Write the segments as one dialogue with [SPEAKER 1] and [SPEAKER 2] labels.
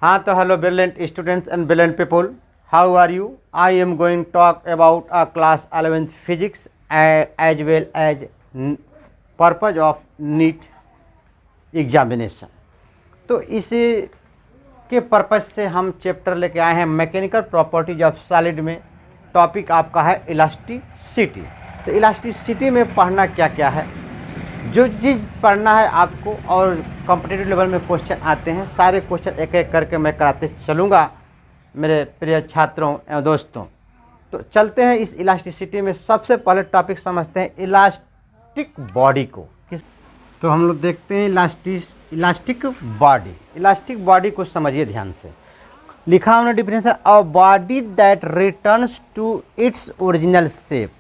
[SPEAKER 1] हाँ तो hello brilliant students and brilliant people, how are you? I am going to talk about a class 11th physics as well as purpose of NEET examination. तो इसी के purpose से हम chapter लेके आए हैं मैकेनिकल प्रॉपर्टीज ऑफ सॉलिड में। Topic आपका है इलास्टिसिटी। तो इलास्टिसिटी में पढ़ना क्या क्या है, जो चीज़ पढ़ना है आपको, और कॉम्पिटिटिव लेवल में क्वेश्चन आते हैं, सारे क्वेश्चन एक एक करके मैं कराते चलूँगा मेरे प्रिय छात्रों एवं दोस्तों। तो चलते हैं इस इलास्टिसिटी में। सबसे पहले टॉपिक समझते हैं इलास्टिक बॉडी को। तो हम लोग देखते हैं इलास्टिक बॉडी। इलास्टिक बॉडी को समझिए ध्यान से। लिखा हमने definition, a body that returns to its original shape.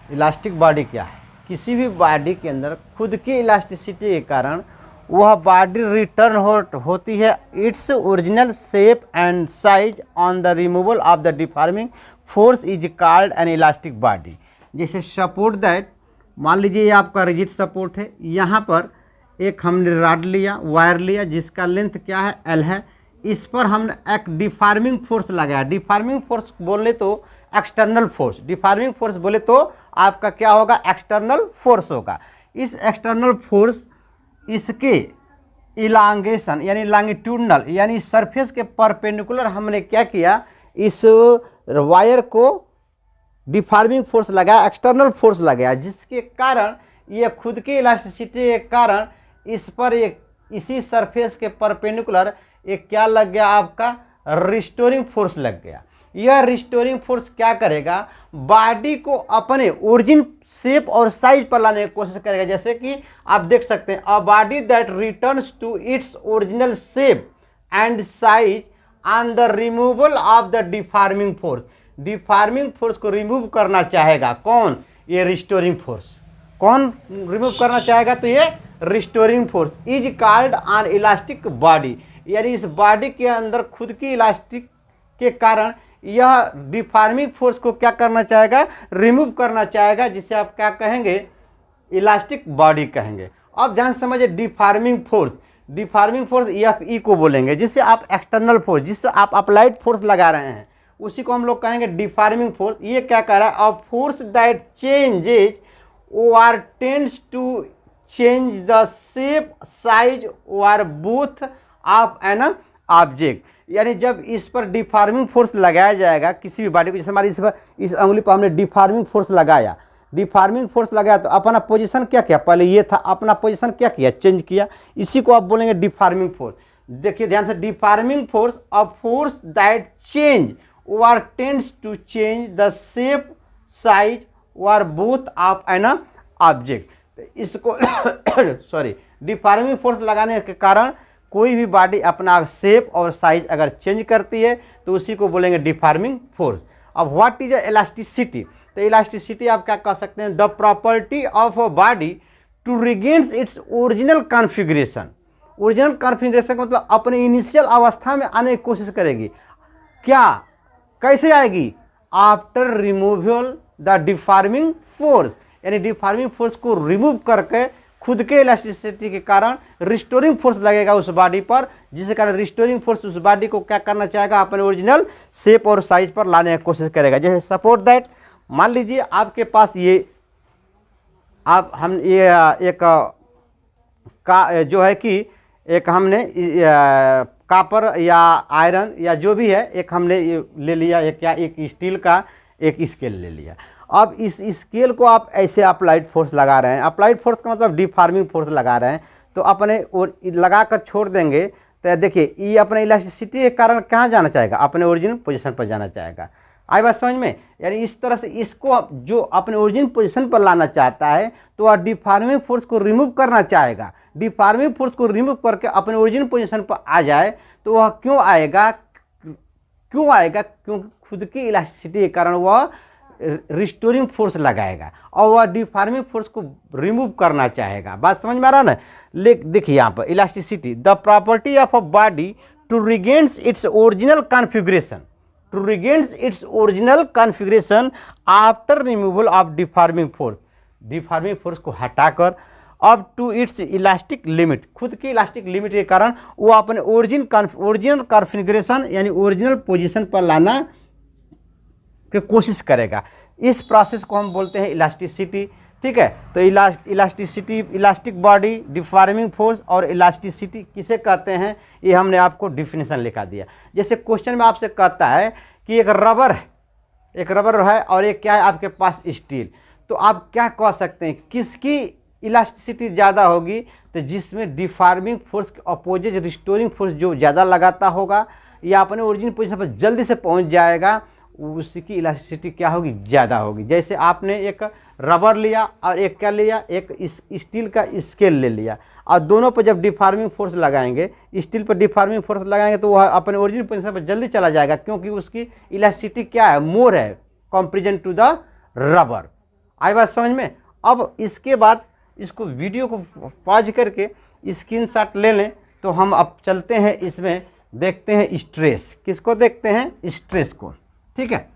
[SPEAKER 1] Elastic body क्या है? किसी भी बॉडी के अंदर खुद की इलास्टिसिटी के कारण वह बॉडी रिटर्न होती है it's original shape and size on the removal of the deforming force is called an elastic body. जैसे सपोर्ट दैट, मान लीजिए ये आपका रिजिड सपोर्ट है, यहाँ पर एक हमने रॉड लिया, वायर लिया जिसका लेंथ क्या है, एल है। इस पर हमने एक डिफॉर्मिंग फोर्स लगाया। डिफॉर्मिंग फोर्स बोले तो एक्सटर्नल फोर्स, डिफॉर्मिंग फोर्स बोले तो आपका क्या होगा, एक्सटर्नल फोर्स होगा। इस एक्सटर्नल फोर्स इसके इलांगेशन यानी लॉन्गिट्यूडनल यानी सरफेस के परपेंडिकुलर हमने क्या किया, इस वायर को डिफॉर्मिंग फोर्स लगाया, एक्सटर्नल फोर्स लगाया, जिसके कारण ये खुद की इलास्टिसिटी के कारण इस पर एक इसी सरफेस के परपेंडिकुलर एक क्या लग गया, आपका रिस्टोरिंग फोर्स लग गया। यह रिस्टोरिंग फोर्स क्या करेगा, बॉडी को अपने ओरिजिन शेप और साइज पर लाने की कोशिश करेगा। जैसे कि आप देख सकते हैं, a body that returns to its original shape and size on the removal of the deforming force. Deforming force को रिमूव करना चाहेगा कौन, ये रिस्टोरिंग फोर्स। कौन रिमूव करना चाहेगा, तो ये restoring force is called on elastic body. यानी इस बॉडी के अंदर खुद की इलास्टिक के कारण यह डिफॉर्मिंग फोर्स को क्या करना चाहेगा, रिमूव करना चाहेगा, जिसे आप क्या कहेंगे, इलास्टिक बॉडी कहेंगे। अब ध्यान समझिए, deforming force, deforming force EFE को बोलेंगे, जिससे आप एक्सटर्नल फोर्स, जिससे आप अप्लाइड फोर्स लगा रहे हैं, उसी को हम लोग कहेंगे डिफॉर्मिंग फोर्स। ये क्या कर रहा है, अ फोर्स दैट चेंजेज और tends to change the shape size और बोथ ऑफ एन ऑब्जेक्ट। यानी जब इस पर डिफॉर्मिंग फोर्स लगाया जाएगा किसी भी बॉडी को, जैसे हमारी इस अंगुली पर हमने डिफॉर्मिंग फोर्स लगाया, डिफॉर्मिंग फोर्स लगाया तो अपना पोजीशन क्या किया, पहले ये था, अपना पोजीशन क्या किया, चेंज किया। इसी को आप बोलेंगे डिफॉर्मिंग फोर्स। देखिए ध्यान से, deforming force a force that change or tends to change the shape, size or both of an object। इसको सॉरी, डिफॉर्मिंग फोर्स लगाने के कारण कोई भी बॉडी अपना शेप और साइज अगर चेंज करती है तो उसी को बोलेंगे डिफॉर्मिंग फोर्स। अब व्हाट इज इलास्टिसिटी? तो इलास्टिसिटी आप क्या कह सकते हैं, the property of a body to regains its original configuration. Original configuration मतलब अपने इनिशियल अवस्था में आने की कोशिश करेगी। क्या, कैसे आएगी, after removal the deforming force. यानी डिफॉर्मिंग फोर्स को रिमूव करके खुद के इलास्टिसिटी के कारण रिस्टोरिंग फोर्स लगेगा उस बॉडी पर, जिसके कारण रिस्टोरिंग फोर्स उस बॉडी को क्या करना चाहेगा, अपने ओरिजिनल शेप और साइज पर लाने की कोशिश करेगा। जैसे सपोर्ट दैट, मान लीजिए आपके पास ये एक का जो है कि एक हमने कापर या आयरन या जो भी है, एक हमने ले लिया, एक स्टील का एक स्केल ले लिया। अब इस स्केल को आप ऐसे अप्लाइड फोर्स लगा रहे हैं। अप्लाइड फोर्स का मतलब डिफॉर्मिंग फोर्स लगा रहे हैं, तो अपने और लगा कर छोड़ देंगे तो देखिए ये अपने इलास्टिसिटी के कारण कहाँ जाना चाहेगा, अपने ओरिजिनल पोजीशन पर जाना चाहेगा। आई बात समझ में? यानी इस तरह से इसको जो अपने ओरिजिनल पोजीशन पर लाना चाहता है तो वह डिफॉर्मिंग फोर्स को रिमूव करना चाहेगा। डिफॉर्मिंग फोर्स को रिमूव करके अपने ओरिजिनल पोजीशन पर आ जाए तो वह क्यों आएगा, क्योंकि खुद की इलास्टिसिटी के कारण वह रिस्टोरिंग फोर्स लगाएगा और वह डिफॉर्मिंग फोर्स को रिमूव करना चाहेगा। बात समझ में आ रहा है ना? देखिए यहाँ पर elasticity, the property of a body to regains its original configuration, to regains its original configuration after removal of deforming force. Deforming force को हटाकर up to its elastic limit, खुद की इलास्टिक लिमिट के कारण वो अपने ओरिजिनल कॉन्फ़िगरेशन यानी original position पर लाना की कोशिश करेगा। इस प्रोसेस को हम बोलते हैं इलास्टिसिटी। ठीक है, तो elasticity, elastic body, deforming force और इलास्टिसिटी किसे कहते हैं, ये हमने आपको डिफिनेशन लिखा दिया। जैसे क्वेश्चन में आपसे कहता है कि एक रबर है और एक क्या है आपके पास स्टील, तो आप क्या कह सकते हैं किसकी इलास्टिसिटी ज़्यादा होगी, तो जिसमें डिफॉर्मिंग फोर्स के अपोजिट रिस्टोरिंग फोर्स जो ज़्यादा लगाता होगा या अपने ओरिजिनल पोजीशन पर जल्दी से पहुंच जाएगा, उसकी इलास्टिसिटी क्या होगी, ज़्यादा होगी। जैसे आपने एक रबर लिया और एक क्या लिया, एक स्टील का स्केल ले लिया, और दोनों पर जब डिफॉर्मिंग फोर्स लगाएंगे, स्टील पर डिफॉर्मिंग फोर्स लगाएंगे तो वह अपने ओरिजिनल पोजीशन पर जल्दी चला जाएगा, क्योंकि उसकी इलास्टिसिटी क्या है, मोर है कंपेरिजन टू द रबर। आई बात समझ में। अब इसके बाद इसको वीडियो को पॉज करके स्क्रीनशॉट ले लें, तो हम अब चलते हैं इसमें, देखते हैं स्ट्रेस। किसको देखते हैं, स्ट्रेस को। ठीक है,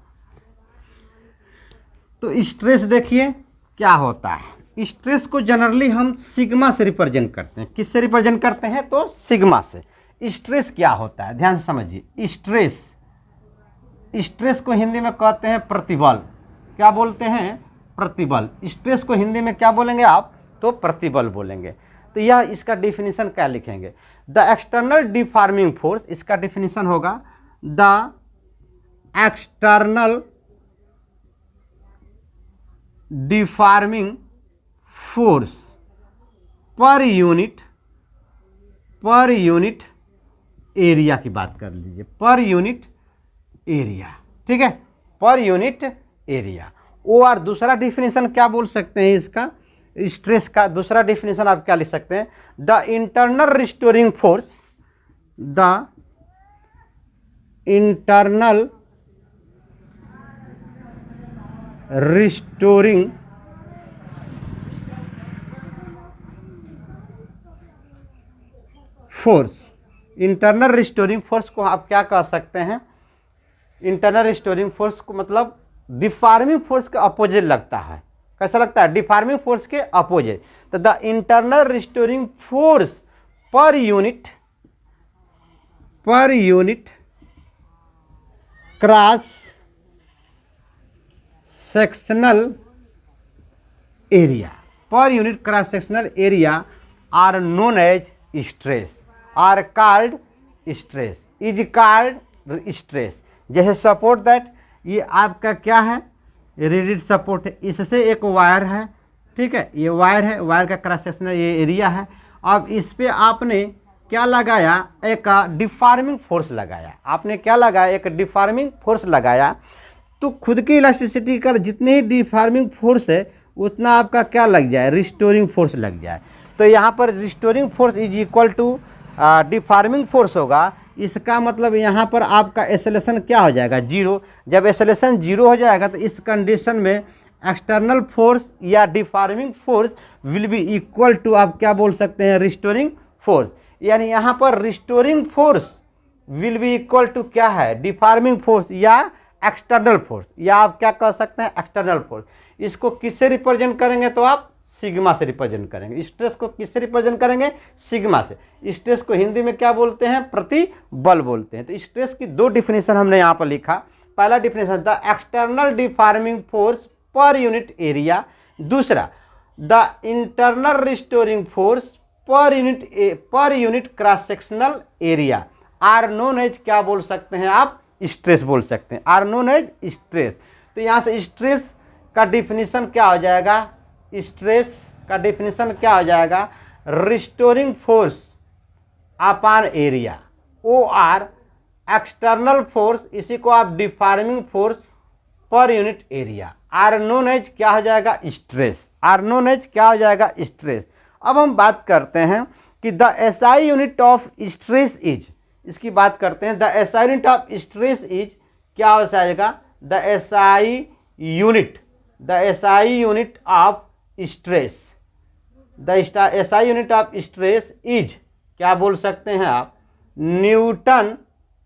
[SPEAKER 1] तो स्ट्रेस देखिए क्या होता है। स्ट्रेस को जनरली हम सिग्मा से रिप्रेजेंट करते हैं। किससे रिप्रेजेंट करते हैं, तो सिग्मा से। स्ट्रेस क्या होता है, ध्यान से समझिए। स्ट्रेस को हिंदी में कहते हैं प्रतिबल। क्या बोलते हैं, प्रतिबल। स्ट्रेस को हिंदी में क्या बोलेंगे आप, तो प्रतिबल बोलेंगे। तो यह इसका डिफिनीशन क्या लिखेंगे, द एक्सटर्नल डिफॉर्मिंग फोर्स, इसका डिफिनीशन होगा the external deforming force per unit area की बात कर लीजिए, पर यूनिट एरिया। ठीक है, पर यूनिट एरिया। और दूसरा डिफिनीशन क्या बोल सकते हैं इसका, स्ट्रेस का दूसरा डिफिनीशन आप क्या लिख सकते हैं, the internal restoring force, the internal restoring force. Internal restoring force को आप क्या कह सकते हैं, इंटरनल रिस्टोरिंग फोर्स को मतलब डिफॉर्मिंग फोर्स के अपोजिट लगता है। कैसा लगता है, डिफॉर्मिंग फोर्स के अपोजिट। तो the internal restoring force per unit cross sectional area, per unit cross sectional area are known as stress, are called stress, is called stress. जैसे सपोर्ट दैट, ये आपका क्या है, रिजिड सपोर्ट है, इससे एक वायर है। ठीक है, ये वायर है, वायर का क्रॉस सेक्शनल ये एरिया है। अब इस पे आपने क्या लगाया, एक डिफॉर्मिंग फोर्स लगाया। आपने क्या लगाया, एक डिफॉर्मिंग फोर्स लगाया, तो खुद की इलास्टिसिटी का जितनी ही डिफॉर्मिंग फोर्स है उतना आपका क्या लग जाए, रिस्टोरिंग फोर्स लग जाए। तो यहाँ पर restoring force is equal to deforming force होगा। इसका मतलब यहाँ पर आपका एक्सेलरेशन क्या हो जाएगा, जीरो। जब एक्सेलरेशन जीरो हो जाएगा तो इस कंडीशन में एक्सटर्नल फोर्स या deforming force will be equal to, आप क्या बोल सकते हैं, रिस्टोरिंग फोर्स। यानी यहाँ पर restoring force will be equal to क्या है, डिफॉर्मिंग फोर्स या एक्सटर्नल फोर्स, या आप क्या कह सकते हैं, एक्सटर्नल फोर्स। इसको किससे रिप्रेजेंट करेंगे, तो आप सिग्मा से रिप्रेजेंट करेंगे। स्ट्रेस को किससे रिप्रेजेंट करेंगे, सिग्मा से। स्ट्रेस को हिंदी में क्या बोलते हैं, प्रतिबल बोलते हैं। तो स्ट्रेस की दो डिफिनेशन हमने यहाँ पर लिखा। पहला definition the external deforming force per unit area, दूसरा the internal restoring force per unit cross sectional area are known as, क्या बोल सकते हैं आप, स्ट्रेस बोल सकते हैं, आर नोन एज स्ट्रेस। तो यहाँ से स्ट्रेस का डिफिनीशन क्या हो जाएगा, स्ट्रेस का डिफिनीशन क्या हो जाएगा, restoring force upon area, O R external force, इसी को आप deforming force per unit area, are known as क्या हो जाएगा, स्ट्रेस, आर नोन एज क्या हो जाएगा, स्ट्रेस। अब हम बात करते हैं कि the SI unit of stress is, इसकी बात करते हैं। The SI unit of stress is क्या हो जाएगा, the SI unit of stress, the SI unit of stress is क्या बोल सकते हैं आप, न्यूटन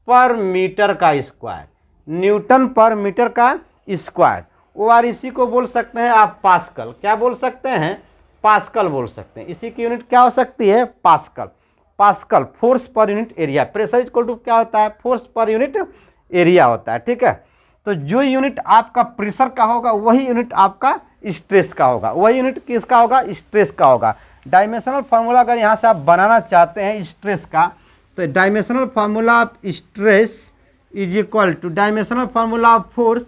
[SPEAKER 1] पर मीटर का स्क्वायर, न्यूटन पर मीटर का स्क्वायर। और इसी को बोल सकते हैं आप पास्कल, क्या बोल सकते हैं, पास्कल बोल सकते हैं। इसी की यूनिट क्या हो सकती है? Pascal. Pascal force per unit area. Pressure equal to क्या होता है? फोर्स पर यूनिट एरिया होता है। ठीक है, तो जो यूनिट आपका प्रेशर का होगा वही यूनिट आपका स्ट्रेस का होगा, वही यूनिट किसका होगा? स्ट्रेस का होगा। डायमेंशनल फार्मूला अगर यहाँ से आप बनाना चाहते हैं स्ट्रेस का, तो dimensional formula of stress is equal two dimensional formula of force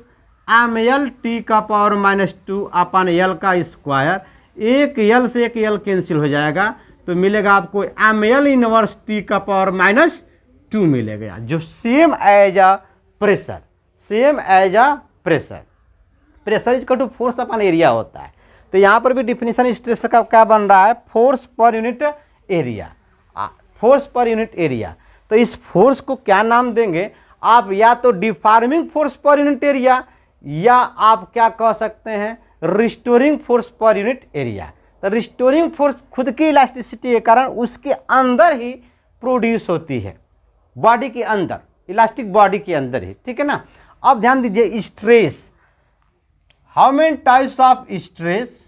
[SPEAKER 1] ml(T⁻²) upon L का स्क्वायर। एक यल से एक यल कैंसिल हो जाएगा तो मिलेगा आपको ml−T⁻² मिलेगा, जो same as a pressure, same as a pressure. Pressure is equal to force upon area होता है। तो यहाँ पर भी डिफिनीशन स्ट्रेस का क्या बन रहा है? Force per unit area, force per unit area. तो इस फोर्स को क्या नाम देंगे आप? या तो deforming force per unit area, या आप क्या कह सकते हैं? Restoring force per unit area. तो रिस्टोरिंग फोर्स खुद की इलास्टिसिटी के कारण उसके अंदर ही प्रोड्यूस होती है, बॉडी के अंदर, इलास्टिक बॉडी के अंदर ही। ठीक है ना। अब ध्यान दीजिए stress, how many types of stress?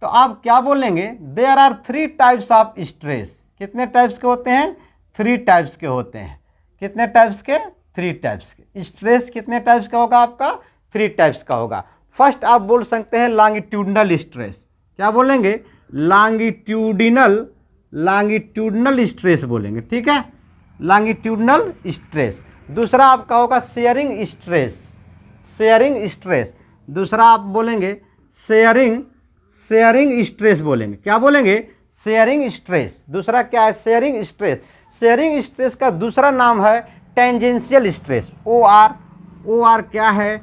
[SPEAKER 1] तो आप क्या बोलेंगे? There are 3 types of stress. कितने टाइप्स के होते हैं? 3 टाइप्स के होते हैं। कितने टाइप्स के? 3 टाइप्स के। स्ट्रेस कितने टाइप्स का होगा आपका? 3 टाइप्स का होगा। फर्स्ट आप बोल सकते हैं लॉन्गिट्यूडनल स्ट्रेस। क्या बोलेंगे? लॉन्गिट्यूडनल स्ट्रेस बोलेंगे। ठीक है, लॉन्गिट्यूडनल स्ट्रेस। दूसरा आपका होगा शेयरिंग स्ट्रेस, शेयरिंग स्ट्रेस। दूसरा आप बोलेंगे शेयरिंग स्ट्रेस बोलेंगे। क्या बोलेंगे? Sharing stress. दूसरा क्या है? Sharing stress. शेयरिंग स्ट्रेस का दूसरा नाम है टेंजेंशियल स्ट्रेस। OR क्या है?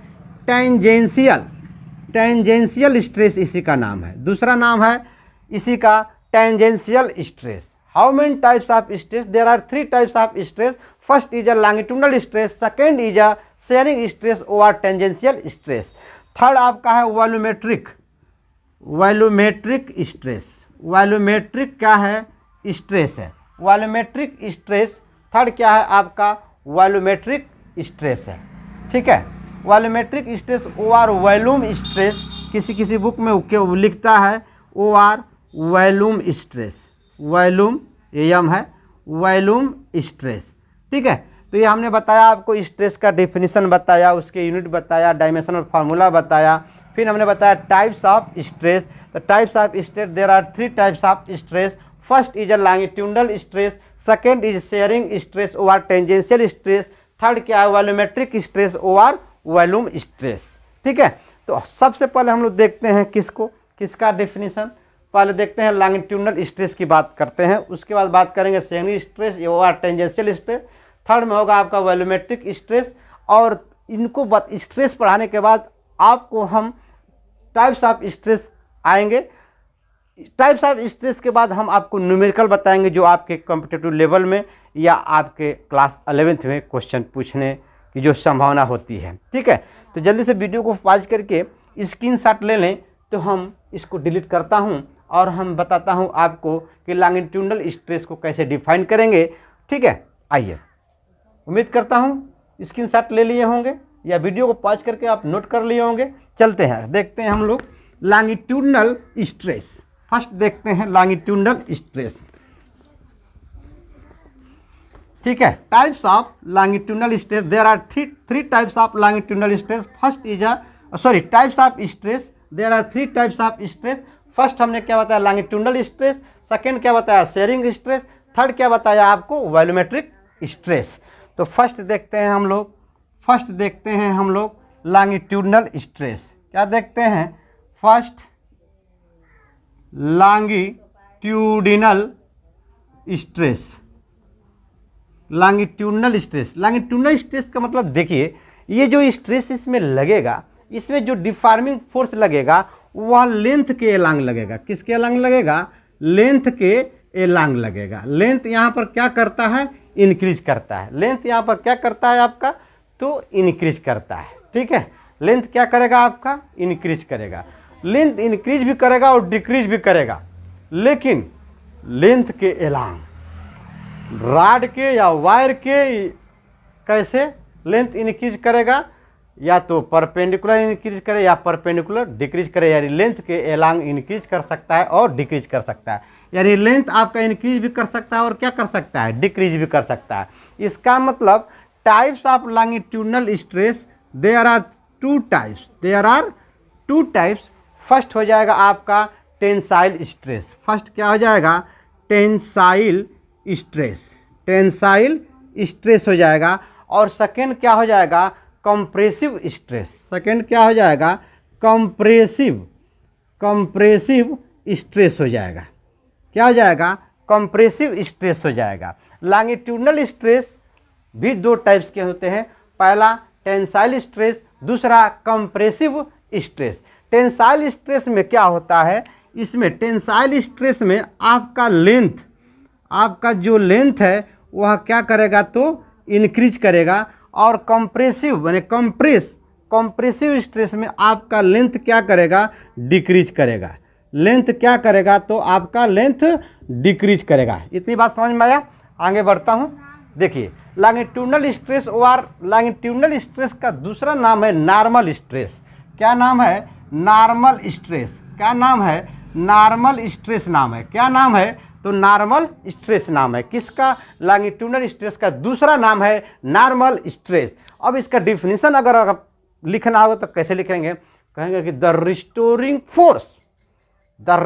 [SPEAKER 1] टेंजेंशियल स्ट्रेस इसी का नाम है। दूसरा नाम है इसी का tangential stress. How many types of stress? There are 3 types of stress. First is a longitudinal stress, second is a shearing stress और टेंजेंशियल स्ट्रेस। थर्ड आपका है वॉल्यूमेट्रिक स्ट्रेस। वॉल्यूमेट्रिक क्या है? स्ट्रेस है, वॉल्यूमेट्रिक स्ट्रेस। थर्ड क्या है आपका? Volumetric stress है। ठीक है, volumetric stress OR volume stress. किसी बुक में लिखता है OR volume stress, volume AM है, वॉल्यूम स्ट्रेस। ठीक है, तो ये हमने बताया आपको, स्ट्रेस का डेफिनेशन बताया, उसके यूनिट बताया, डायमेंशनल फार्मूला बताया, फिर हमने बताया types of stress. The types of stress, there are 3 types of stress. First is a longitudinal stress, second is shearing stress और टेंजेंशियल स्ट्रेस, थर्ड क्या है? वॉल्यूमेट्रिक स्ट्रेस और वॉल्यूम स्ट्रेस। ठीक है, तो सबसे पहले हम लोग देखते हैं किसका डेफिनेशन। पहले देखते हैं लॉन्गिट्यूडनल स्ट्रेस की बात करते हैं, उसके बाद बात करेंगे शेयरिंग स्ट्रेस और टेंजेंशियल स्ट्रेस। थर्ड में होगा आपका वॉल्यूमेट्रिक स्ट्रेस। और इनको स्ट्रेस पढ़ाने के बाद आपको हम टाइप्स ऑफ स्ट्रेस आएंगे। टाइप्स ऑफ स्ट्रेस के बाद हम आपको न्यूमेरिकल बताएंगे, जो आपके कॉम्पिटिटिव लेवल में या आपके क्लास 11th में क्वेश्चन पूछने की जो संभावना होती है। ठीक है, तो जल्दी से वीडियो को पॉज करके स्क्रीनशॉट ले लें। तो हम इसको डिलीट करता हूं और हम बताता हूं आपको कि लॉन्गिट्यूडनल स्ट्रेस को कैसे डिफाइन करेंगे। ठीक है, आइए, उम्मीद करता हूं स्क्रीनशॉट ले लिए होंगे या वीडियो को पॉज करके आप नोट कर लिए होंगे। चलते हैं, देखते हैं हम लोग लॉन्गिट्यूडनल स्ट्रेस। फर्स्ट देखते हैं लॉन्गिट्यूडनल स्ट्रेस। ठीक है, types of longitudinal stress, there are 3 types of longitudinal stress. First is types of stress, there are 3 types of stress. First हमने क्या बताया? Longitudinal stress. सेकेंड क्या बताया? Sharing stress. थर्ड क्या बताया आपको? Volumetric stress. तो फर्स्ट देखते हैं हम लोग लॉन्गिट्यूडनल स्ट्रेस। क्या देखते हैं? First longitudinal stress. Longitudinal stress का मतलब देखिए, ये जो स्ट्रेस इसमें लगेगा, इसमें जो डिफॉर्मिंग फोर्स लगेगा वह लेंथ के एलांग लगेगा। किसके एलांग लगेगा? लेंथ के एलांग लगेगा। लेंथ यहाँ पर क्या करता है? इंक्रीज करता है। लेंथ यहाँ पर क्या करता है आपका? तो इंक्रीज करता है। ठीक है, लेंथ क्या करेगा आपका? इंक्रीज करेगा। लेंथ इंक्रीज भी करेगा और डिक्रीज भी करेगा, लेकिन लेंथ के एलांग, रॉड के या वायर के कैसे लेंथ इंक्रीज करेगा? या तो परपेंडिकुलर इंक्रीज करे या परपेंडिकुलर डिक्रीज करे, यानी लेंथ के एलांग इंक्रीज कर सकता है और डिक्रीज कर सकता है, यानी लेंथ आपका इंक्रीज भी कर सकता है और क्या कर सकता है, डिक्रीज भी कर सकता है। इसका मतलब types of longitudinal stress there are two types. First हो जाएगा आपका टेंसाइल स्ट्रेस, फर्स्ट क्या हो जाएगा, टेंसाइल स्ट्रेस हो जाएगा, और सेकेंड क्या हो जाएगा, कंप्रेसिव स्ट्रेस। सेकेंड क्या हो जाएगा, कंप्रेसिव स्ट्रेस हो जाएगा। क्या हो जाएगा, कंप्रेसिव स्ट्रेस हो जाएगा। लॉन्गिट्यूडनल स्ट्रेस भी दो टाइप्स के होते हैं, पहला टेंसाइल स्ट्रेस, दूसरा कंप्रेसिव स्ट्रेस। टेंसाइल स्ट्रेस में क्या होता है, इसमें टेंसाइल स्ट्रेस में आपका जो लेंथ है वह क्या करेगा, तो इंक्रीज करेगा, और कंप्रेसिव यानी कंप्रेसिव स्ट्रेस में आपका लेंथ क्या करेगा, डिक्रीज करेगा। लेंथ क्या करेगा, तो आपका लेंथ डिक्रीज करेगा। इतनी बात समझ में आया, आगे बढ़ता हूँ। देखिए लॉन्गिट्यूडनल स्ट्रेस का दूसरा नाम है नॉर्मल स्ट्रेस। क्या नाम है, नॉर्मल स्ट्रेस। क्या नाम है, नॉर्मल स्ट्रेस नाम है। क्या नाम है, तो नॉर्मल स्ट्रेस नाम है। किसका, लॉन्गिट्यूडनल स्ट्रेस का दूसरा नाम है नॉर्मल स्ट्रेस। अब इसका डिफिनीशन अगर लिखना होगा तो कैसे लिखेंगे, कहेंगे कि द रिस्टोरिंग फोर्स का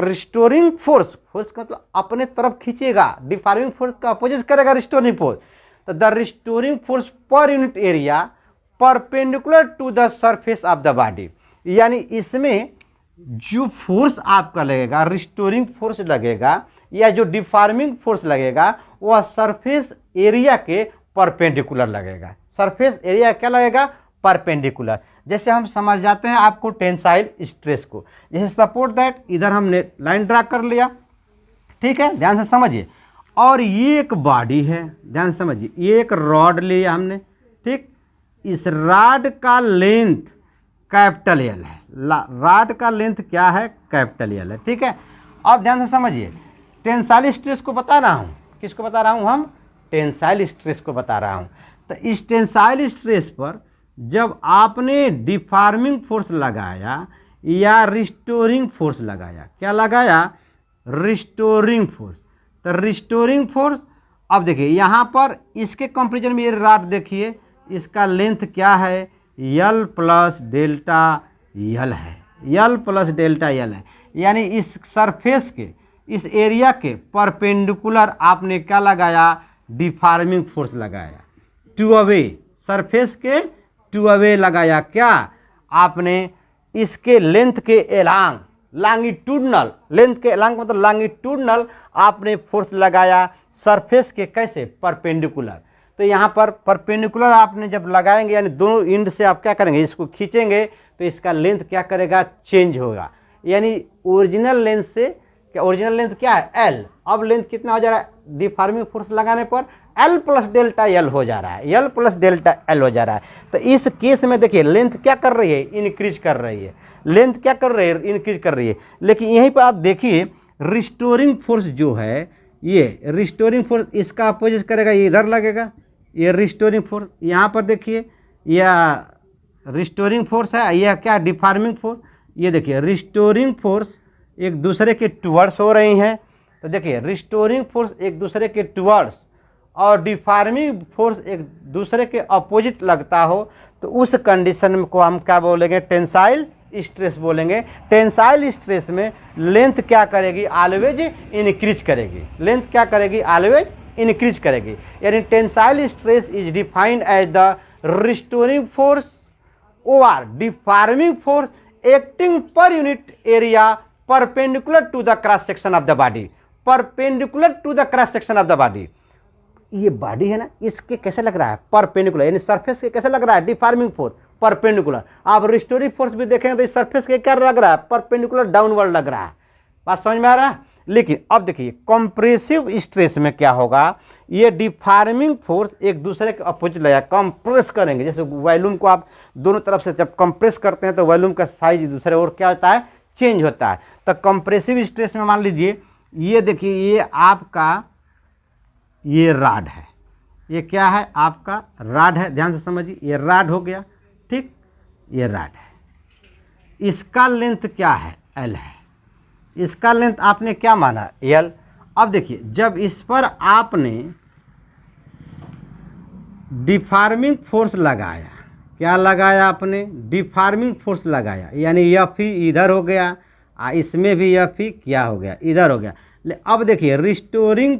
[SPEAKER 1] मतलब अपने तरफ खींचेगा, डिफॉर्मिंग फोर्स का अपोजिट करेगा रिस्टोरिंग फोर्स। तो the restoring force per unit area perpendicular to the surface of the body, यानी इसमें जो फोर्स आपका लगेगा, रिस्टोरिंग फोर्स लगेगा या जो डिफॉर्मिंग फोर्स लगेगा, वह सरफेस एरिया के परपेंडिकुलर लगेगा। सरफेस एरिया क्या लगेगा, परपेंडिकुलर। जैसे हम समझ जाते हैं आपको टेंसाइल स्ट्रेस को, जैसे सपोर्ट दैट, इधर हमने लाइन ड्रा कर लिया, ठीक है, ध्यान से समझिए। और ये एक बॉडी है, ध्यान से समझिए, ये एक रॉड लिया हमने, ठीक, इस रॉड का लेंथ कैपिटल एल है, रॉड का लेंथ क्या है, कैपिटल एल है, ठीक है। अब ध्यान से समझिए, टेंसाइल स्ट्रेस को बता रहा हूँ, किसको बता रहा हूँ, हम टेंसाइल स्ट्रेस को बता रहा हूँ। तो इस टेंसाइल स्ट्रेस पर जब आपने डिफॉर्मिंग फोर्स लगाया या रिस्टोरिंग फोर्स लगाया, क्या लगाया, रिस्टोरिंग फोर्स। तो रिस्टोरिंग फोर्स, अब देखिए यहाँ पर इसके कंपेरिजन में ये रॉड देखिए, इसका लेंथ क्या है, यल प्लस डेल्टा यल है, यल प्लस डेल्टा यल है, यानी इस सरफेस के, इस एरिया के परपेंडिकुलर आपने क्या लगाया, डिफॉर्मिंग फोर्स लगाया, टू अवे, सरफेस के टू अवे लगाया। क्या आपने इसके लेंथ के एलांग, लॉन्गिट्यूडनल, लेंथ के एलांग मतलब लॉन्गिट्यूडनल आपने फोर्स लगाया सरफेस के, कैसे, परपेंडिकुलर। तो यहाँ पर परपेंडिकुलर आपने जब लगाएंगे, यानी दोनों एंड से आप क्या करेंगे, इसको खींचेंगे, तो इसका लेंथ क्या करेगा, चेंज होगा, यानी ओरिजिनल लेंथ से, क्या ओरिजिनल लेंथ क्या है, एल, अब लेंथ कितना हो जा रहा है, डिफॉर्मिंग फोर्स लगाने पर एल प्लस डेल्टा एल हो जा रहा है, एल प्लस डेल्टा एल हो जा रहा है। तो इस केस में देखिए लेंथ क्या कर रही है, इंक्रीज कर रही है, लेंथ क्या कर रही है, इंक्रीज कर रही है। लेकिन यहीं पर आप देखिए रिस्टोरिंग फोर्स जो है, ये रिस्टोरिंग फोर्स इसका अपोजिट करेगा, ये इधर लगेगा, ये रिस्टोरिंग फोर्स, यहाँ पर देखिए यह रिस्टोरिंग फोर्स है, यह क्या, डिफॉर्मिंग फोर्स। ये देखिए रिस्टोरिंग फोर्स एक दूसरे के टुवर्ड्स हो रही हैं, तो देखिए रिस्टोरिंग फोर्स एक दूसरे के टुवर्ड्स और डिफॉर्मिंग फोर्स एक दूसरे के अपोजिट लगता हो, तो उस कंडीशन को हम क्या बोलेंगे, टेंसाइल स्ट्रेस बोलेंगे। टेंसाइल स्ट्रेस में लेंथ क्या करेगी, ऑलवेज इंक्रीज करेगी, लेंथ क्या करेगी, ऑलवेज इंक्रीज करेगी। यानी tensile stress is defined as the restoring force और deforming force acting per unit area perpendicular to the cross section of the body, perpendicular to the cross section of the body. ये body है ना, इसके कैसे लग रहा है, perpendicular, यानी सरफेस के कैसे लग रहा है, डिफॉर्मिंग फोर्स परपेंडिकुलर। आप रिस्टोरिंग फोर्स भी देखेंगे तो इस सरफेस के क्या लग रहा है, परपेंडिकुलर डाउनवर्ड लग रहा है। बात समझ में आ रहा है। लेकिन अब देखिए कंप्रेसिव स्ट्रेस में क्या होगा, ये डिफॉर्मिंग फोर्स एक दूसरे के अपोजिट लगेगा, कंप्रेस करेंगे। जैसे वॉल्यूम को आप दोनों तरफ से जब कंप्रेस करते हैं तो वॉल्यूम का साइज दूसरे और क्या होता है, चेंज होता है। तो कंप्रेसिव स्ट्रेस में मान लीजिए ये देखिए, ये आपका ये रॉड है, ये क्या है, आपका रॉड है, ध्यान से समझिए, ये रॉड हो गया, ठीक। ये रॉड है, इसका लेंथ क्या है, एल है, इसका लेंथ आपने क्या माना, एल। अब देखिए जब इस पर आपने डिफॉर्मिंग फोर्स लगाया, क्या लगाया आपने, डिफॉर्मिंग फोर्स लगाया, यानी एफ ही इधर हो गया, इसमें भी एफ ही क्या हो गया, इधर हो गया। अब देखिए रिस्टोरिंग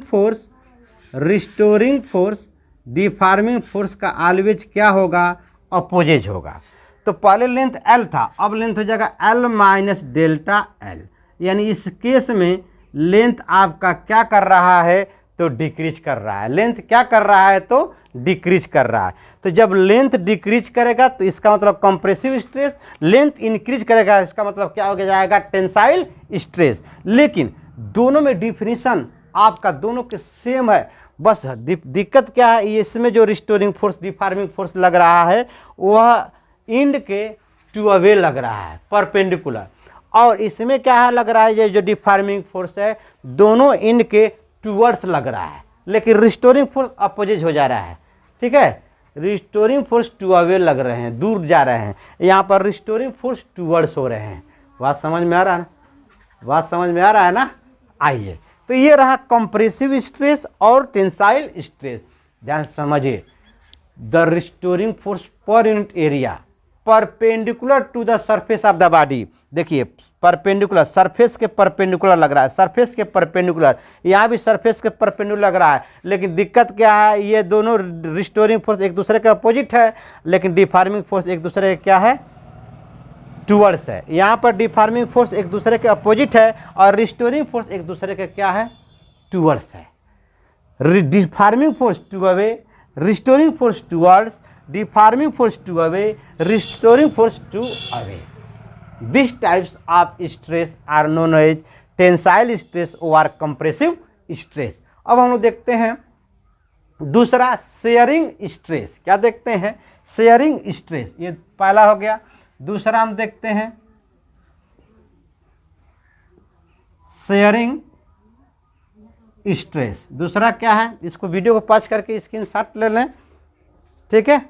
[SPEAKER 1] फोर्स डिफॉर्मिंग फोर्स का ऑलवेज क्या होगा, अपोजिट होगा। तो पहले लेंथ एल था, अब लेंथ हो जाएगा एल माइनस डेल्टा एल, यानी इस केस में लेंथ आपका क्या कर रहा है, तो डिक्रीज कर रहा है। लेंथ क्या कर रहा है, तो डिक्रीज कर रहा है। तो जब लेंथ डिक्रीज करेगा तो इसका मतलब कंप्रेसिव स्ट्रेस, लेंथ इंक्रीज करेगा इसका मतलब क्या हो जाएगा, टेंसाइल स्ट्रेस। लेकिन दोनों में डिफिनीशन आपका दोनों के सेम है, बस दिक्कत क्या है, इसमें जो रिस्टोरिंग फोर्स डिफॉर्मिंग फोर्स लग रहा है वह इंड के टू अवे लग रहा है, परपेंडिकुलर, और इसमें क्या है लग रहा है, ये जो डिफॉर्मिंग फोर्स है दोनों इंड के टूवर्ड्स लग रहा है, लेकिन रिस्टोरिंग फोर्स अपोजिट हो जा रहा है। ठीक है, रिस्टोरिंग फोर्स टू अवे लग रहे हैं, दूर जा रहे हैं, यहाँ पर रिस्टोरिंग फोर्स टूवर्ड्स हो रहे हैं। बात समझ में आ रहा है ना, बात समझ में आ रहा है ना। आइए, तो ये रहा कंप्रेसिव स्ट्रेस और टेंसाइल स्ट्रेस। ध्यान समझिए, the restoring force per unit area perpendicular to the surface of the body. देखिए परपेंडिकुलर, सरफेस के परपेंडिकुलर लग रहा है, सरफेस के परपेंडिकुलर, यहाँ भी सरफेस के परपेंडिकुलर लग रहा है, लेकिन दिक्कत क्या है, ये दोनों रिस्टोरिंग फोर्स एक दूसरे के अपोजिट है, लेकिन डिफॉर्मिंग फोर्स एक दूसरे के क्या है, टूवर्ड्स है। यहाँ पर डिफॉर्मिंग फोर्स एक दूसरे के अपोजिट है और रिस्टोरिंग फोर्स एक दूसरे के क्या है, टूवर्ड्स है। Deforming force to away, restoring force towards, deforming force to away, restoring force to away. These types of stress are known as tensile stress or compressive stress। अब हम लोग देखते हैं दूसरा शेयरिंग स्ट्रेस। क्या देखते हैं, शेयरिंग स्ट्रेस, ये पहला हो गया। दूसरा हम देखते हैं शेयरिंग स्ट्रेस। दूसरा क्या है, इसको वीडियो को पॉज करके स्क्रीनशॉट ले लें, ठीक है,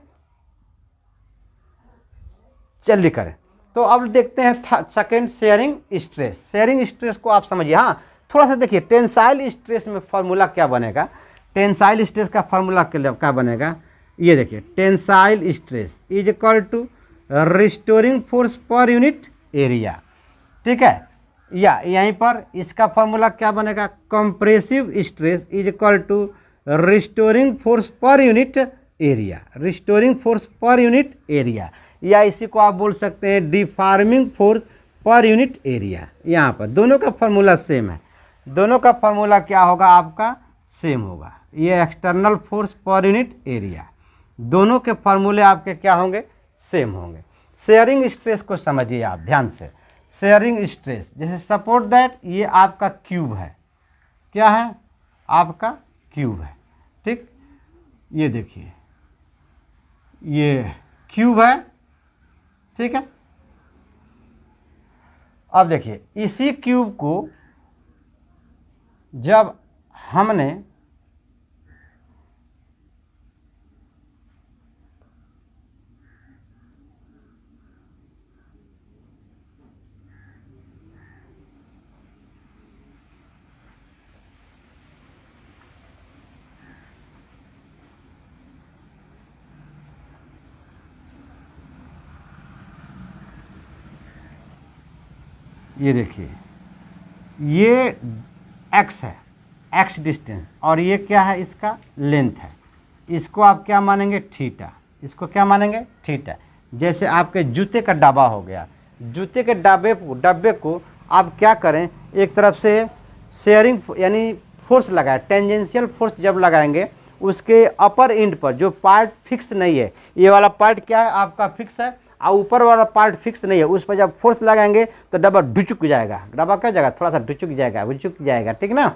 [SPEAKER 1] जल्दी करें। तो अब देखते हैं second sharing stress. Sharing stress को आप समझिए, हाँ थोड़ा सा देखिए, टेंसाइल स्ट्रेस में फॉर्मूला क्या बनेगा, टेंसाइल स्ट्रेस का फॉर्मूला क्या बनेगा, ये देखिए, tensile stress is equal to restoring force per unit area. ठीक है, या यहीं पर इसका फॉर्मूला क्या बनेगा, compressive stress is equal to restoring force per unit area, restoring force per unit area, या इसी को आप बोल सकते हैं deforming force per unit area. यहाँ पर दोनों का फॉर्मूला सेम है, दोनों का फॉर्मूला क्या होगा आपका, सेम होगा। ये external force per unit area, दोनों के फॉर्मूले आपके क्या होंगे, सेम होंगे। शेयरिंग स्ट्रेस को समझिए आप ध्यान से। शेयरिंग स्ट्रेस जैसे सपोर्ट दैट, ये आपका क्यूब है, क्या है आपका क्यूब है, ठीक, ये देखिए ये क्यूब है, ठीक है। अब देखिए इसी क्यूब को जब हमने ये देखिए, ये एक्स है, एक्स डिस्टेंस, और ये क्या है, इसका लेंथ है, इसको आप क्या मानेंगे, थीटा, इसको क्या मानेंगे, थीटा। जैसे आपके जूते का डब्बा हो गया, जूते के डब्बे को आप क्या करें, एक तरफ से शेयरिंग यानी फोर्स लगाए, टेंजेंशियल फोर्स जब लगाएंगे उसके अपर एंड पर जो पार्ट फिक्स नहीं है, ये वाला पार्ट क्या है आपका फिक्स है, और ऊपर वाला पार्ट फिक्स नहीं है, उस पर जब फोर्स लगाएंगे तो डब्बा ढुचुक जाएगा, डब्बा क्या जाएगा, थोड़ा सा ढुचुक जाएगा, ठीक ना।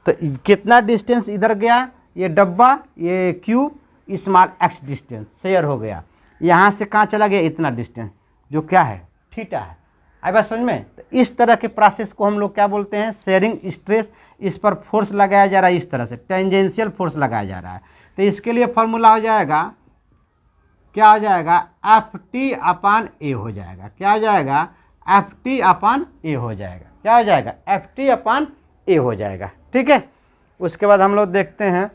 [SPEAKER 1] तो कितना डिस्टेंस इधर गया, ये डब्बा, ये cube, small x distance share हो गया, यहाँ से कहाँ चला गया, इतना डिस्टेंस, जो क्या है, थीटा है। आई बात समझ में। तो इस तरह के प्रोसेस को हम लोग क्या बोलते हैं, शेयरिंग स्ट्रेस। इस पर फोर्स लगाया जा रहा है, इस तरह से टेंजेंशियल फोर्स लगाया जा रहा है। तो इसके लिए फॉर्मूला हो जाएगा क्या हो जाएगा, एफ टी अपान ए हो जाएगा। क्या हो जाएगा, एफ टी अपान ए हो जाएगा। क्या हो जाएगा, एफ टी अपान ए हो जाएगा। ठीक है, उसके बाद हम लोग देखते हैं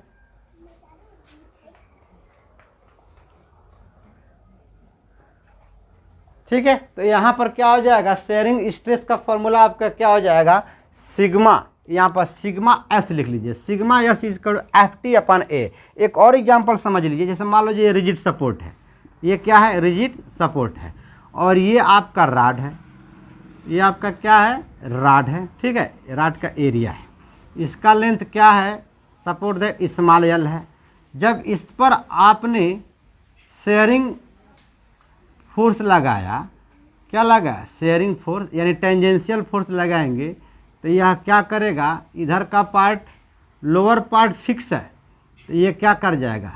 [SPEAKER 1] ठीक है। तो यहाँ पर क्या हो जाएगा, शेयरिंग स्ट्रेस का फॉर्मूला आपका क्या हो जाएगा, सिग्मा, यहाँ पर सिग्मा एस लिख लीजिए, sigma S is equal to F T upon A. एक और एग्जांपल समझ लीजिए, जैसे मान लो ये रिजिड सपोर्ट है, ये क्या है, रिजिड सपोर्ट है, और ये आपका राड है, ये आपका क्या है, राड है। ठीक है, राड का एरिया है, इसका लेंथ क्या है, सपोर्ट दैट स्मॉल एल है। जब इस पर आपने शेयरिंग फोर्स लगाया, क्या लगा, शेयरिंग फोर्स यानी टेंजेंशियल फोर्स लगाएंगे, तो यह क्या करेगा, इधर का पार्ट लोअर पार्ट फिक्स है, तो ये क्या कर जाएगा,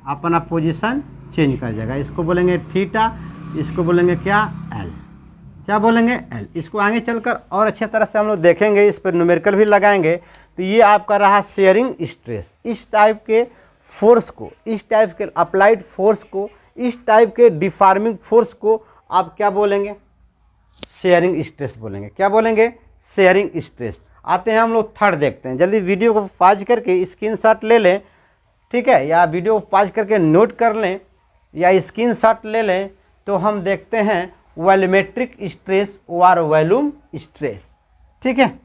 [SPEAKER 1] अपना पोजीशन चेंज कर जाएगा। इसको बोलेंगे थीटा, इसको बोलेंगे क्या, एल। क्या बोलेंगे, एल। इसको आगे चलकर और अच्छे तरह से हम लोग देखेंगे, इस पर न्यूमेरिकल भी लगाएंगे। तो ये आपका रहा शेयरिंग स्ट्रेस। इस टाइप के फोर्स को, इस टाइप के अप्लाइड फोर्स को, इस टाइप के डिफॉर्मिंग फोर्स को आप क्या बोलेंगे, शेयरिंग स्ट्रेस बोलेंगे। क्या बोलेंगे, शेयरिंग स्ट्रेस। आते हैं हम लोग थर्ड देखते हैं। जल्दी वीडियो को पॉज करके स्क्रीनशॉट ले लें, ठीक है, या वीडियो को पॉज करके नोट कर लें या स्क्रीनशॉट ले लें। तो हम देखते हैं वॉल्यूमेट्रिक स्ट्रेस और वॉल्यूम स्ट्रेस। ठीक है,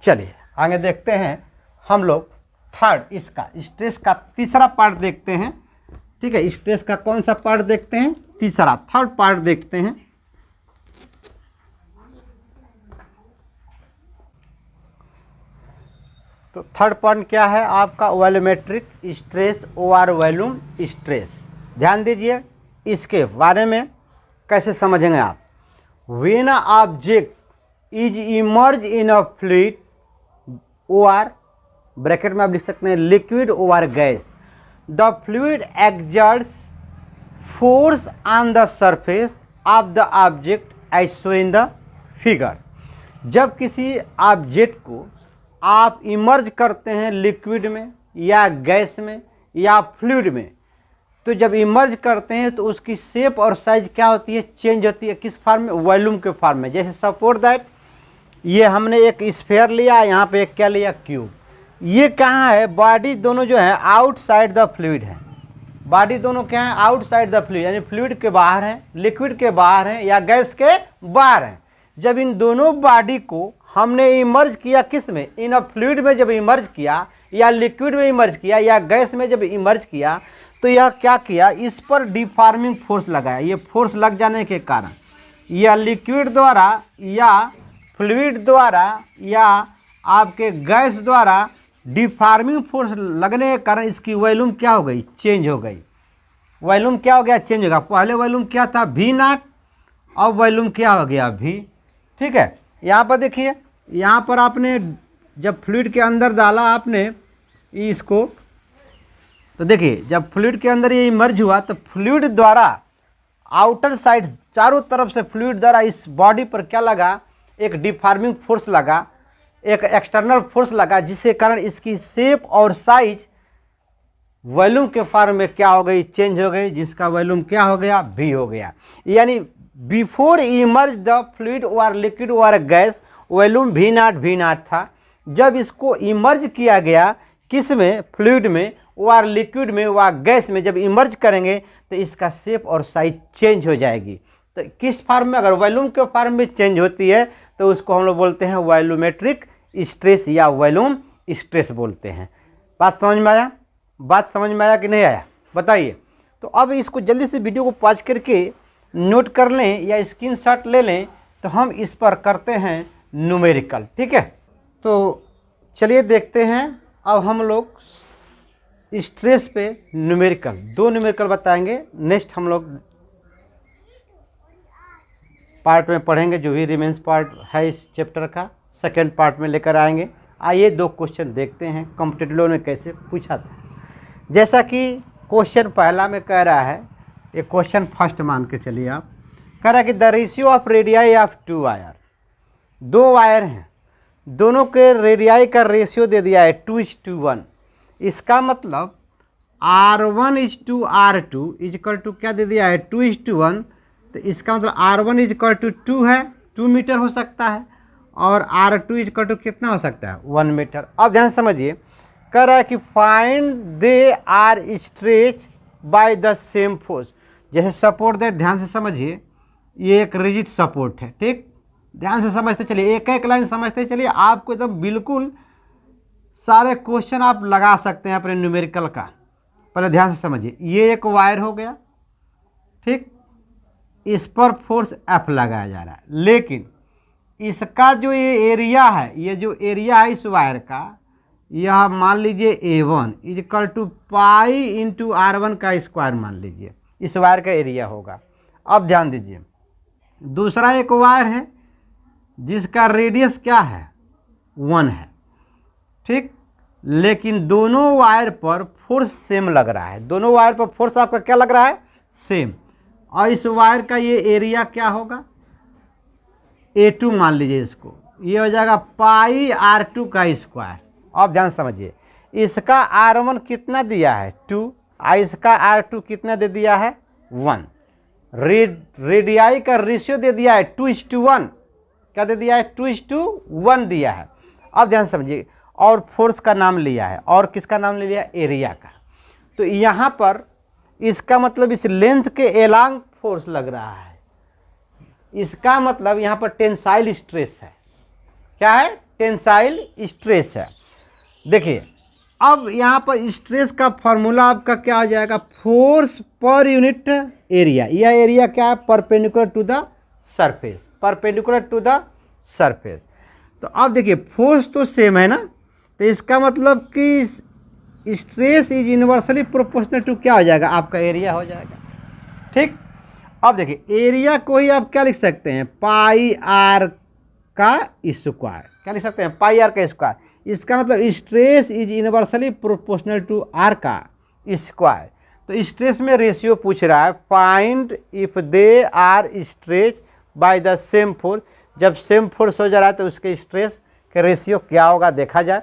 [SPEAKER 1] चलिए आगे देखते हैं हम लोग थर्ड, इसका स्ट्रेस का तीसरा पार्ट देखते हैं। ठीक है, स्ट्रेस का कौन सा पार्ट देखते हैं, तीसरा, थर्ड पार्ट देखते हैं। तो थर्ड पॉइंट क्या है आपका, वॉल्यूमेट्रिक स्ट्रेस और वॉल्यूम स्ट्रेस। ध्यान दीजिए, इसके बारे में कैसे समझेंगे आप। When a object is immerse in a fluid और ब्रैकेट में आप लिख सकते हैं लिक्विड और gas, the fluid exerts force on the surface of the object as show in the figure. जब किसी ऑब्जेक्ट को आप इमर्ज करते हैं लिक्विड में या गैस में या फ्लूइड में, तो जब इमर्ज करते हैं तो उसकी शेप और साइज क्या होती है, चेंज होती है। किस फॉर्म में, वॉल्यूम के फॉर्म में। जैसे सपोर्ट दैट ये हमने एक स्फीयर लिया, यहाँ पे एक क्या लिया, क्यूब। ये कहाँ है, बॉडी दोनों जो है आउटसाइड द फ्लूइड है। बॉडी दोनों क्या है, आउटसाइड द फ्लूइड, यानी फ्लूइड के बाहर है, लिक्विड के बाहर है या गैस के बाहर है। जब इन दोनों बॉडी को हमने इमर्ज किया, किस में, इन अ फ्लूइड में जब इमर्ज किया या लिक्विड में इमर्ज किया या गैस में जब इमर्ज किया, तो यह क्या किया, इस पर डिफॉर्मिंग फोर्स लगाया। ये फोर्स लग जाने के कारण या लिक्विड द्वारा या फ्लूइड द्वारा या आपके गैस द्वारा डिफॉर्मिंग फोर्स लगने के कारण इसकी वॉल्यूम क्या हो गई, चेंज हो गई। वॉल्यूम क्या हो गया, चेंज हो गया। पहले वॉल्यूम क्या था, वी नॉट, अब वॉल्यूम क्या हो गया, वी। ठीक है, यहाँ पर देखिए, यहाँ पर आपने जब फ्लूइड के अंदर डाला आपने इसको, तो देखिए जब फ्लूइड के अंदर ये इमर्ज हुआ तो फ्लूइड द्वारा आउटर साइड, चारों तरफ से फ्लूइड द्वारा इस बॉडी पर क्या लगा, एक डिफॉर्मिंग फोर्स लगा, एक एक्सटर्नल फोर्स लगा, जिसके कारण इसकी शेप और साइज वॉल्यूम के फॉर्म में क्या हो गई, चेंज हो गई, जिसका वॉल्यूम क्या हो गया, वी हो गया। यानी बिफोर इमर्ज द फ्लूइड और लिक्विड और गैस, वॉल्यूम वी नॉट था। जब इसको इमर्ज किया गया, किस में, फ्लूइड में और लिक्विड में व गैस में, जब इमर्ज करेंगे तो इसका शेप और साइज चेंज हो जाएगी। तो किस फॉर्म में, अगर वॉल्यूम के फॉर्म में चेंज होती है तो उसको हम लोग बोलते हैं वॉल्यूमेट्रिक स्ट्रेस या वॉल्यूम स्ट्रेस बोलते हैं। बात समझ में आया, बात समझ में आया कि नहीं आया, बताइए। तो अब इसको जल्दी से वीडियो को पॉज करके नोट कर लें या स्क्रीनशॉट ले लें, तो हम इस पर करते हैं न्यूमेरिकल। ठीक है, तो चलिए देखते हैं अब हम लोग स्ट्रेस पे न्यूमेरिकल, दो न्यूमेरिकल बताएंगे। नेक्स्ट हम लोग पार्ट में पढ़ेंगे, जो भी रिमेंस पार्ट है इस चैप्टर का, सेकेंड पार्ट में लेकर आएंगे। आइए दो क्वेश्चन देखते हैं कॉम्पिटिटिव ने कैसे पूछा था। जैसा कि क्वेश्चन पहला में कह रहा है, ये क्वेश्चन फर्स्ट मान के चलिए आप, कह रहा है कि the ratio of radii of two wire, दो वायर हैं, दोनों के रेडियाई का रेशियो दे दिया है 2:1। इसका मतलब R1 is to R2 is equal to क्या दे दिया है 2:1, तो इसका मतलब R1 इज इक्वल टू 2 है, 2 मीटर हो सकता है, और R2 इज इक्वल टू कितना हो सकता है 1 मीटर। अब ध्यान समझिए, कह रहा है कि find they are stretch by the same force. जैसे सपोर्ट दे, ध्यान से समझिए, ये एक रिजिड सपोर्ट है, ठीक, ध्यान से समझते चलिए, एक एक लाइन समझते चलिए, आपको एकदम बिल्कुल सारे क्वेश्चन आप लगा सकते हैं अपने न्यूमेरिकल का। पहले ध्यान से समझिए, ये एक वायर हो गया, ठीक, इस पर फोर्स F लगाया जा रहा है, लेकिन इसका जो ये एरिया है, ये जो एरिया है इस वायर का, यह मान लीजिए A1 is equal to pi into R1 का स्क्वायर मान लीजिए, इस वायर का एरिया होगा। अब ध्यान दीजिए, दूसरा एक वायर है जिसका रेडियस क्या है 1 है, ठीक, लेकिन दोनों वायर पर फोर्स सेम लग रहा है, दोनों वायर पर फोर्स आपका क्या लग रहा है सेम, और इस वायर का ये एरिया क्या होगा A2 मान लीजिए, इसको ये हो जाएगा पाई R2 का स्क्वायर। अब ध्यान समझिए, इसका R1 कितना दिया है 2, और इसका R2 कितना दे दिया है 1, रेडियाई का रेशियो दे दिया है 2:1, क्या दे दिया है 2:1 दिया है। अब ध्यान समझिए, और फोर्स का नाम लिया है, और किसका नाम ले लिया एरिया का, तो यहाँ पर इसका मतलब इस लेंथ के एलांग फोर्स लग रहा है, इसका मतलब यहाँ पर टेंसाइल स्ट्रेस है, क्या है टेंसाइल स्ट्रेस है। देखिए अब यहाँ पर स्ट्रेस का फॉर्मूला आपका क्या आ जाएगा, फोर्स पर यूनिट एरिया, यह एरिया क्या है perpendicular to the surface, perpendicular to the surface. तो अब देखिए फोर्स तो सेम है ना, तो इसका मतलब कि stress is inversely proportional to क्या हो जाएगा आपका एरिया हो जाएगा, ठीक। अब देखिए एरिया को ही आप क्या लिख सकते हैं पाई आर का स्क्वायर, क्या लिख सकते हैं पाई आर का स्क्वायर, इसका मतलब stress is inversely proportional to R का स्क्वायर। तो स्ट्रेस में रेशियो पूछ रहा है, find if they are stretch by the same force, जब सेम फोर्स हो जा रहा है तो उसके स्ट्रेस के रेशियो क्या होगा देखा जाए।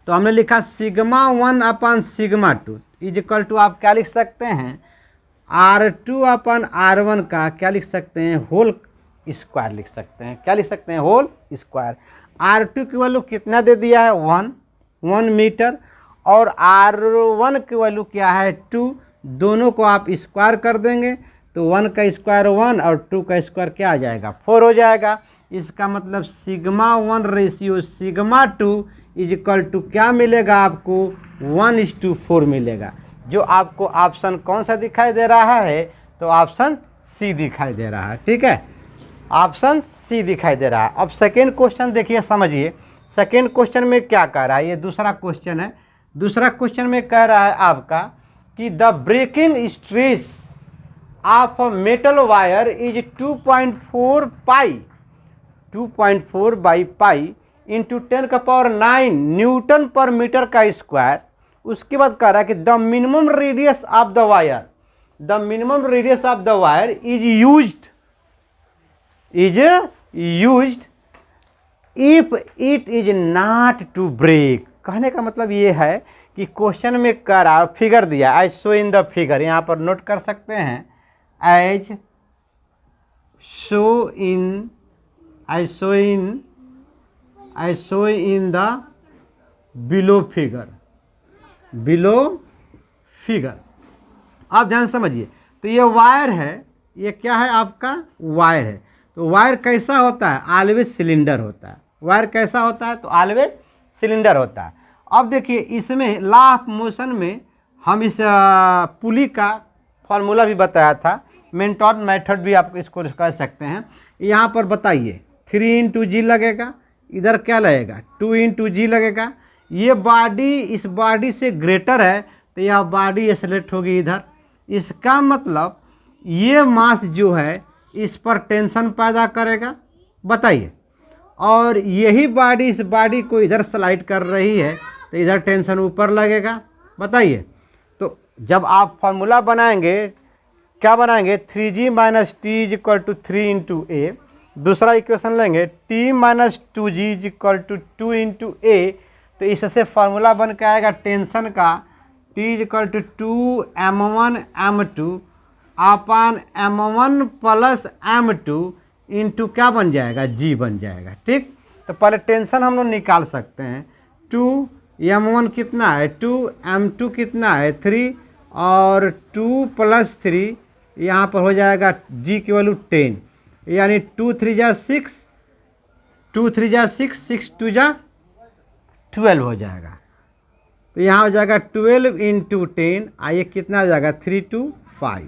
[SPEAKER 1] तो हमने लिखा sigma 1 upon sigma 2 is equal to आप क्या लिख सकते हैं R2 अपन R1 का क्या लिख सकते हैं होल स्क्वायर लिख सकते हैं, क्या लिख सकते हैं होल स्क्वायर। R2 की वैल्यू कितना दे दिया है 1 मीटर, और R1 की वैल्यू क्या है 2, दोनों को आप स्क्वायर कर देंगे तो 1 का स्क्वायर 1 और 2 का स्क्वायर क्या आ जाएगा 4 हो जाएगा। इसका मतलब sigma 1 ratio sigma 2 is equal to क्या मिलेगा आपको 1:4 मिलेगा, जो आपको ऑप्शन कौन सा दिखाई दे रहा है, तो ऑप्शन सी दिखाई दे रहा है, ठीक है, ऑप्शन सी दिखाई दे रहा है। अब सेकेंड क्वेश्चन देखिए समझिए, सेकेंड क्वेश्चन में क्या कह रहा है, ये दूसरा क्वेश्चन है, दूसरा क्वेश्चन में कह रहा है आपका कि the breaking stress of a metal wire is 2.4 pi 2.4 by pi into 10⁹ newton per metre का स्क्वायर। उसके बाद कह रहा है कि the minimum radius of the wire, the minimum radius of the wire is used if it is not to break. कहने का मतलब ये है कि क्वेश्चन में कह रहा फिगर दिया as show in the figure, यहाँ पर नोट कर सकते हैं as show in the below figure. आप ध्यान समझिए, तो ये वायर है, ये क्या है आपका वायर है, तो वायर कैसा होता है ऑलवेज सिलेंडर होता है, वायर कैसा होता है तो ऑलवेज सिलेंडर होता है। अब देखिए इसमें लॉ ऑफ मोशन में हम इस पुली का फॉर्मूला भी बताया था, मेंटॉन मेथड भी आप इसको कह सकते हैं। यहाँ पर बताइए 3 × G लगेगा, इधर क्या लगेगा 2 × G लगेगा, ये बॉडी इस बॉडी से ग्रेटर है तो यह बॉडी एक्सेलरेट होगी इधर, इसका मतलब ये मास जो है इस पर टेंशन पैदा करेगा, बताइए, और यही बॉडी इस बॉडी को इधर स्लाइड कर रही है तो इधर टेंशन ऊपर लगेगा, बताइए। तो जब आप फॉर्मूला बनाएंगे क्या बनाएंगे 3G - T = 3 × A, दूसरा इक्वेशन लेंगे T - 2G = 2 × A, तो इससे फार्मूला बन के आएगा टेंशन का T is equal to 2m1m2 upon m1 plus m2 into क्या बन जाएगा, g बन जाएगा। ठीक, तो पहले टेंशन हम लोग निकाल सकते हैं। 2m1 कितना है 2, m2 कितना है 3 और 2 प्लस 3 यहाँ पर हो जाएगा g की वैल्यू 10, यानी 2 3 जा 6, 2 3 जा 6, 6 2 जा 12 हो जाएगा। तो यहाँ हो जाएगा 12 इंटू 10, आइए कितना हो जाएगा 3 2 5।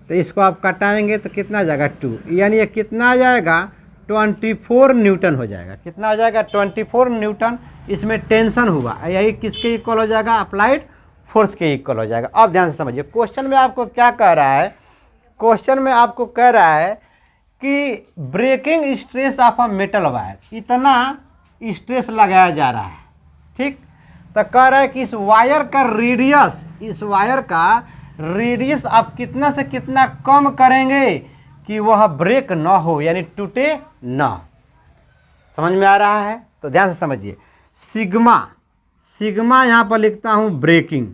[SPEAKER 1] तो इसको आप कटाएंगे तो कितना आ जाएगा 2, यानी ये कितना आ जाएगा 24 न्यूटन हो जाएगा। कितना हो जाएगा 24 न्यूटन। इसमें टेंशन हुआ, यही किसके इक्वल हो जाएगा, अप्लाइड फोर्स के इक्वल हो जाएगा। अब ध्यान से समझिए, क्वेश्चन में आपको क्या कह रहा है, क्वेश्चन में आपको कह रहा है कि breaking stress of a metal wire, इतना स्ट्रेस लगाया जा रहा है। ठीक, तो कह रहा है कि इस वायर का रेडियस, इस वायर का रेडियस आप कितना से कितना कम करेंगे कि वह ब्रेक ना हो, यानी टूटे ना। समझ में आ रहा है? तो ध्यान से समझिए, सिग्मा, सिग्मा यहाँ पर लिखता हूँ breaking,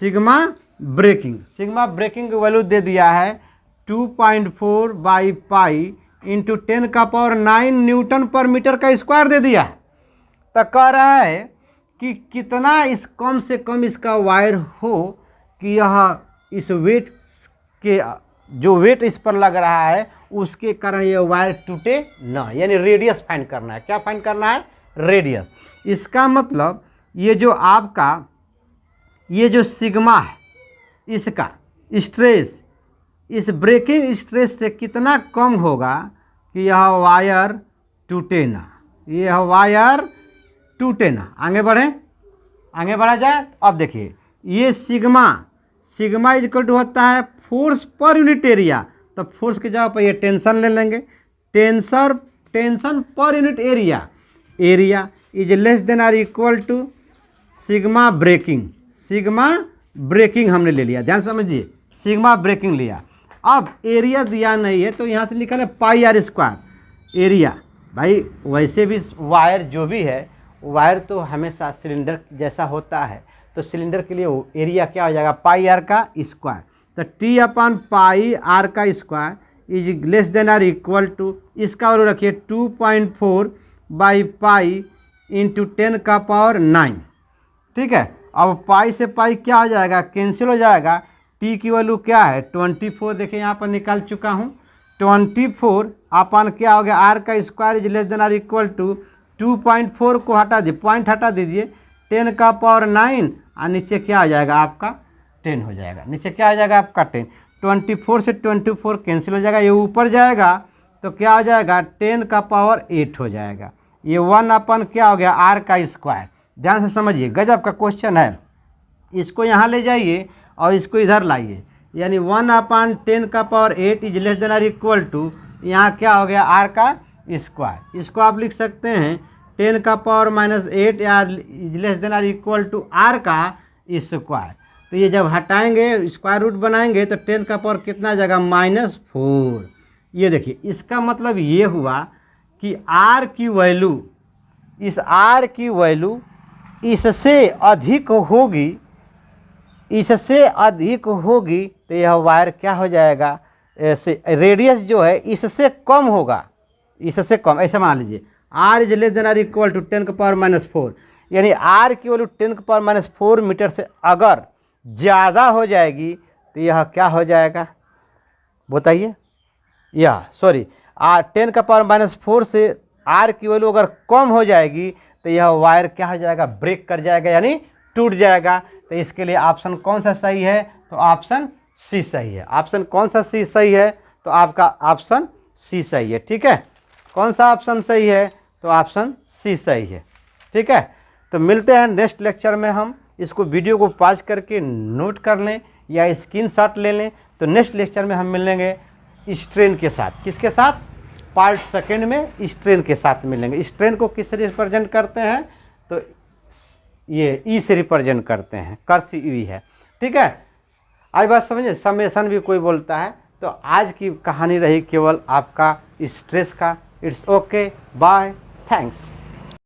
[SPEAKER 1] sigma breaking, sigma breaking की वैल्यू दे दिया है 2.4 by pi into 10⁹ newton per metre का स्क्वायर दे दिया है। तो कह रहा है कि कितना इस कम से कम इसका वायर हो कि यह इस वेट के, जो वेट इस पर लग रहा है उसके कारण ये वायर टूटे ना, यानी रेडियस फाइंड करना है। क्या फाइंड करना है, रेडियस। इसका मतलब ये जो आपका ये जो सिग्मा है, इसका स्ट्रेस इस ब्रेकिंग स्ट्रेस से कितना कम होगा कि यह वायर टूटे ना, यह वायर टूटे ना। आगे बढ़े, आगे बढ़ा जाए। अब देखिए, ये sigma, sigma is equal to होता है फोर्स पर यूनिट एरिया, तो फोर्स की जगह पर ये टेंशन ले लेंगे, tension per unit area, area is less than or equal to sigma breaking, sigma breaking हमने ले लिया। ध्यान समझिए, सिग्मा ब्रेकिंग लिया। अब एरिया दिया नहीं है तो यहाँ से लिखा है पाई आर स्क्वायर एरिया। भाई वैसे भी वायर जो भी है, वायर तो हमेशा सिलेंडर जैसा होता है, तो सिलेंडर के लिए एरिया क्या हो जाएगा, पाई आर का स्क्वायर। तो टी अपन पाई आर का square is less than or equal to, इसका वैल्यू रखिए 2.4 बाई पाई इंटू 10⁹। ठीक है, अब पाई से पाई क्या हो जाएगा, कैंसिल हो जाएगा। टी की वैल्यू क्या है 24, देखिए यहाँ पर निकाल चुका हूँ। 24 अपन क्या हो गया, आर का square is less than or equal to 2.4 को हटा दीजिए, पॉइंट हटा दीजिए, 10⁹ और नीचे क्या हो जाएगा आपका 10 हो जाएगा। नीचे क्या हो जाएगा आपका 10। 24 से 24 कैंसिल हो जाएगा, ये ऊपर जाएगा तो क्या हो जाएगा 10⁸ हो जाएगा। ये 1 अपन क्या हो गया आर का स्क्वायर। ध्यान से समझिए, गजब का क्वेश्चन है। इसको यहाँ ले जाइए और इसको इधर लाइए, यानी 1/10⁸ is less than or equal to, यहाँ क्या हो गया आर का स्क्वायर। इसको आप लिख सकते हैं 10⁻⁻8 या is less than or equal to R का स्क्वायर। तो ये जब हटाएंगे स्क्वायर रूट बनाएंगे तो 10 कितना जाएगा -4। ये देखिए, इसका मतलब ये हुआ कि आर की वैल्यू, इस आर की वैल्यू इससे अधिक होगी, इससे अधिक होगी तो यह वायर क्या हो जाएगा, ऐसे रेडियस जो है इससे कम होगा, इससे कम, ऐसे मान लीजिए R is less than or equal to 10⁻⁴, यानी आर की वैल्यू 10⁻⁴ मीटर से अगर ज़्यादा हो जाएगी तो यह क्या हो जाएगा बताइए, यह सॉरी 10⁻⁴ से आर की वैल्यू अगर कम हो जाएगी तो यह वायर क्या हो जाएगा, ब्रेक कर जाएगा, यानी टूट जाएगा। तो इसके लिए ऑप्शन कौन सा सही है, तो ऑप्शन सी सही है। ऑप्शन कौन सा सी सही है, तो आपका ऑप्शन सी सही है। ठीक है, कौन सा ऑप्शन सही है, तो ऑप्शन सी सही है। ठीक है, तो मिलते हैं नेक्स्ट लेक्चर में। हम इसको वीडियो को पॉज करके नोट कर लें या स्क्रीनशॉट ले लें। तो नेक्स्ट लेक्चर में हम मिलेंगे स्ट्रेन के साथ। किसके साथ, पार्ट सेकेंड में स्ट्रेन के साथ मिलेंगे। स्ट्रेन को किससे रिप्रेजेंट करते हैं, तो ये ई से रिप्रेजेंट करते हैं, कर्स ई है। ठीक है, आज बात समझे, समेशन भी कोई बोलता है। तो आज की कहानी रही केवल आपका स्ट्रेस का। It's okay, bye, thanks.